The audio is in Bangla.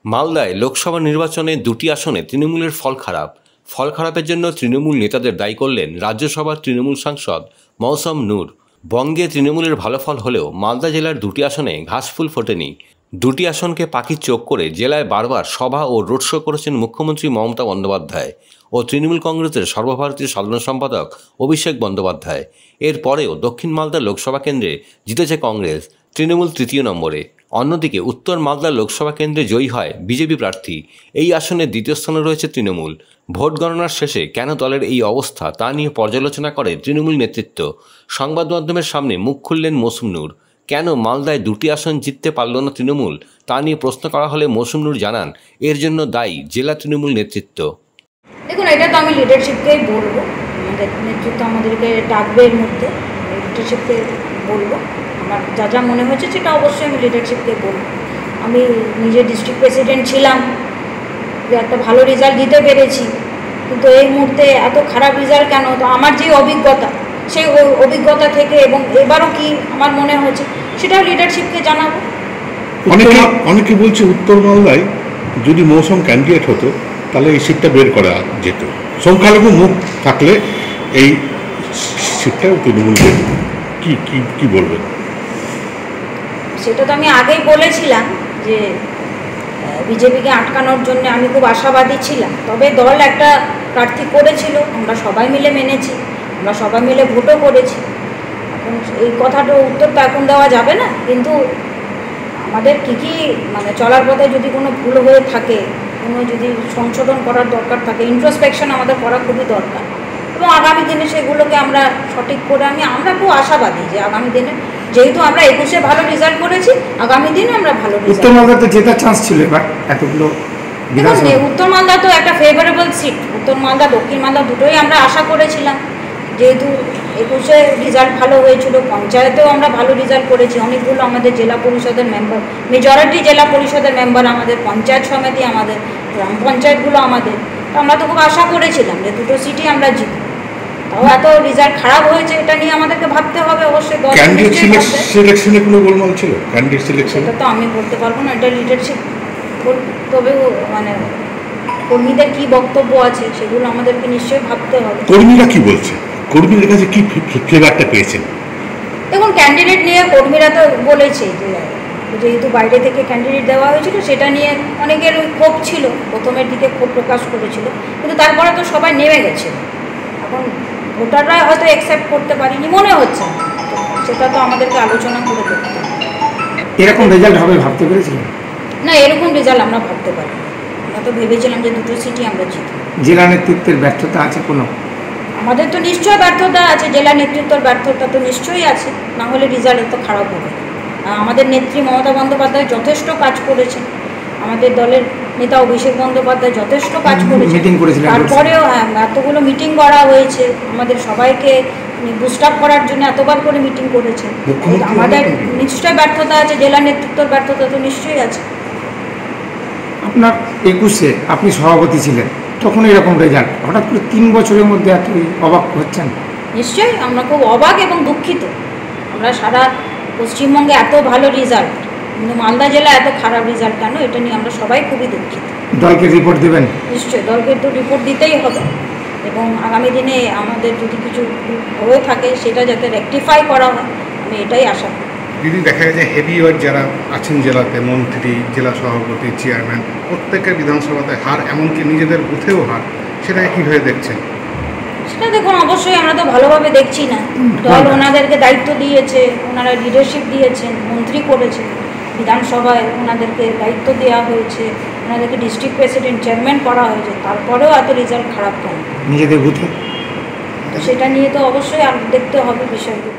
মালদায় লোকসভা নির্বাচনে দুটি আসনে তৃণমূলের ফল খারাপের জন্য তৃণমূল নেতাদের দায়ী করলেন রাজ্যসভার তৃণমূল সাংসদ মৌসম নূর। বঙ্গে তৃণমূলের ভালো ফল হলেও মালদা জেলার দুটি আসনে ঘাসফুল ফোটেনি। দুটি আসনকে পাখির চোখ করে জেলায় বারবার সভা ও রোড শো করেছেন মুখ্যমন্ত্রী মমতা বন্দ্যোপাধ্যায় ও তৃণমূল কংগ্রেসের সর্বভারতীয় সাধারণ সম্পাদক অভিষেক বন্দ্যোপাধ্যায়। এরপরেও দক্ষিণ মালদা লোকসভা কেন্দ্রে জিতেছে কংগ্রেস, তৃণমূল তৃতীয় নম্বরে। অন্যদিকে উত্তর মালদা লোকসভা কেন্দ্রে জয়ী হয় বিজেপি প্রার্থী। এই আসনে দ্বিতীয় স্থানে রয়েছে তৃণমূল। ভোট গণনার শেষে কেন দলের এই অবস্থা তা নিয়ে পর্যালোচনা করে তৃণমূল নেতৃত্ব। সংবাদ মাধ্যমের সামনে মুখ খুললেন মৌসম নূর। কেন মালদায় দুটি আসন জিততে পারল না তৃণমূল তা নিয়ে প্রশ্ন করা হলে মৌসম নূর জানান, এর জন্য দায়ী জেলা তৃণমূল নেতৃত্ব। দেখুন, এটা তো আমি লিডারশিপকেই বলবো, আমাদের নেতৃত্ব আমাদেরকে ডাকবে, এর মধ্যে লিডারশিপকে বলবো। আমার যা যা মনে হয়েছে সেটা অবশ্যই আমি লিডারশিপকে বলবো। আমি নিজে ডিস্ট্রিক্ট প্রেসিডেন্ট ছিলাম, একটা ভালো রেজাল্ট দিতে পেরেছি, কিন্তু এই মুহূর্তে এত খারাপ রেজাল্ট কেন? তো আমার যে অভিজ্ঞতা, সেই অভিজ্ঞতা থেকে এবং এবারও কি আমার মনে হয়েছে সেটাও লিডারশিপকে জানাবো। অনেকে বলছে উত্তর মালদায় যদি মৌসম ক্যান্ডিডেট হতো তাহলে এই সিটটা বের করা যেত, সংখ্যালঘু মুখ থাকলে এই সিটটা তৃণমূল কি কি কি বলবেন? সেটা তো আমি আগেই বলেছিলাম যে বিজেপিকে আটকানোর জন্য আমি খুব আশাবাদী ছিলাম। তবে দল একটা প্রার্থী করেছিল, আমরা সবাই মিলে মেনেছি, আমরা সবাই মিলে ভোটও করেছি। এখন এই কথাটা উত্তর তো এখন দেওয়া যাবে না, কিন্তু আমাদের কী কী মানে চলার পথে যদি কোনো ভুল হয়ে থাকে, কোনো যদি সংশোধন করার দরকার থাকে, ইন্ট্রোস্পেকশন আমাদের করা খুবই দরকার, এবং আগামী দিনে সেগুলোকে আমরা সঠিক করে আমরা খুব আশাবাদী যে আগামী দিনে, যেহেতু আমরা 21-এ ভালো রেজাল্ট করেছি, আগামী দিনে আমরা ভালো রেজাল্ট। উত্তর মালদাতে জেতার চান্স ছিল এবার এতগুলো। উত্তর মালদা তো একটা ফেভারেবল সিট, উত্তর মালদা দক্ষিণ মালদা দুটোই আমরা আশা করেছিলাম, যেহেতু 21-এ রেজাল্ট ভালো হয়েছিল, পঞ্চায়েতেও আমরা ভালো রেজাল্ট করেছি, অনেকগুলো আমাদের জেলা পরিষদের মেম্বার, মেজরিটি জেলা পরিষদের মেম্বার আমাদের, পঞ্চায়েত সমিতি আমাদের, গ্রাম পঞ্চায়েতগুলো আমাদের, তো আমরা তো খুব আশা করেছিলাম যে দুটো সিটই আমরা জিতব। তাও এত রেজাল্ট খারাপ হয়েছে, এটা নিয়ে আমাদেরকে ভাবতে হবে অবশ্যই। সিলেকশনে কোনো গোলমাল ছিল ক্যান্ডিডেট সিলেকশন? এটা তো আমি বলতে পারবো না, এটা লিডারশিপ। তবে মানে কর্মীদের কি বক্তব্য আছে সেগুলো আমাদেরকে নিশ্চয়ই ভাবতে হবে। কর্মীরা কি বলছে, কর্মীদের কাছে কি ফ্লেভারটা পেয়েছেন? দেখুন, ক্যান্ডিডেট নিয়ে কর্মীরা তো বলেছে যে যেহেতু বাইরে থেকে ক্যান্ডিডেট দেওয়া হয়েছিল সেটা নিয়ে অনেকের ক্ষোভ ছিল, প্রথমের দিকে ক্ষোভ প্রকাশ করেছিল, কিন্তু তারপরে তো সবাই নেমে গেছে। এখন ভোটাররা হয়তো অ্যাকসেপ্ট করতে পারেনি মনে হচ্ছে, সেটা তো আমাদেরকে আলোচনা করে দেখতে হবে। এরকম রেজাল্ট হবে ভাবতে পেরেছিলেন? না, এরকম রেজাল্ট আমরা ভাবতে পারি। আমরা তো ভেবেছিলাম যে দুটো সিটই আমরা জিতব। জেলা নেতৃত্বের ব্যর্থতা আছে কোনো? আমাদের তো নিশ্চয়ই ব্যর্থতা আছে, জেলা নেতৃত্বের ব্যর্থতা তো নিশ্চয়ই আছে, না হলে রেজাল্ট এত খারাপ হবে। আমাদের নেত্রী মমতা বন্দ্যোপাধ্যায় যথেষ্ট কাজ করেছেন, আমাদের দলের নেতা অভিষেক বন্দ্যোপাধ্যায় যথেষ্ট কাজ করেছেন, তারপরেও এতগুলো মিটিং করা হয়েছে, আমাদের সবাইকে বুস্ট আপ করার জন্য এতবার করে মিটিং করেছে। আমাদের নিশ্চয়ই ব্যর্থতা আছে, জেলা নেতৃত্বের ব্যর্থতা তো নিশ্চয়ই আছে। আপনার 21-এ আপনি সভাপতি ছিলেন, তখন এরকম রেজাল্ট, হঠাৎ করে 3 বছরের মধ্যে এত অবাক হচ্ছেন? নিশ্চয়ই আমরা খুব অবাক এবং দুঃখিত। আমরা সারা পশ্চিমবঙ্গে এত ভালো রেজাল্ট, কিন্তু মালদা জেলা এত খারাপ রেজাল্ট কেন, এটা নিয়ে আমরা সবাই খুবই দুঃখিত। দলকে রিপোর্ট দেবেন? নিশ্চয়ই, দলকে তো রিপোর্ট দিতেই হবে, এবং আগামী দিনে আমাদের যদি কিছু হয়ে থাকে সেটা যাতে রেকটিফাই করা হয়, আমি এটাই আশা করি। যদি দেখা যায় যে হেভিওয়েট যারা আছেন জেলাতে, মন্ত্রী, জেলা সভাপতি, চেয়ারম্যান, প্রত্যেকের বিধানসভাতে হার, এমনকি নিজেদের বুথেও হার, সেটা কীভাবে দেখছেন? সেটা দেখুন, অবশ্যই আমরা তো ভালোভাবে দেখছি না। দল ওনাদেরকে দায়িত্ব দিয়েছে, ওনারা লিডারশিপ দিয়েছেন, মন্ত্রী করেছেন, বিধানসভায় ওনাদেরকে দায়িত্ব দেওয়া হয়েছে, ওনাদেরকে ডিস্ট্রিক্ট প্রেসিডেন্ট, চেয়ারম্যান করা হয়েছে, তারপরেও এত রেজাল্ট খারাপ কেন নিজেদের বুথে? সেটা নিয়ে তো অবশ্যই আর দেখতে হবে বিষয়গুলো।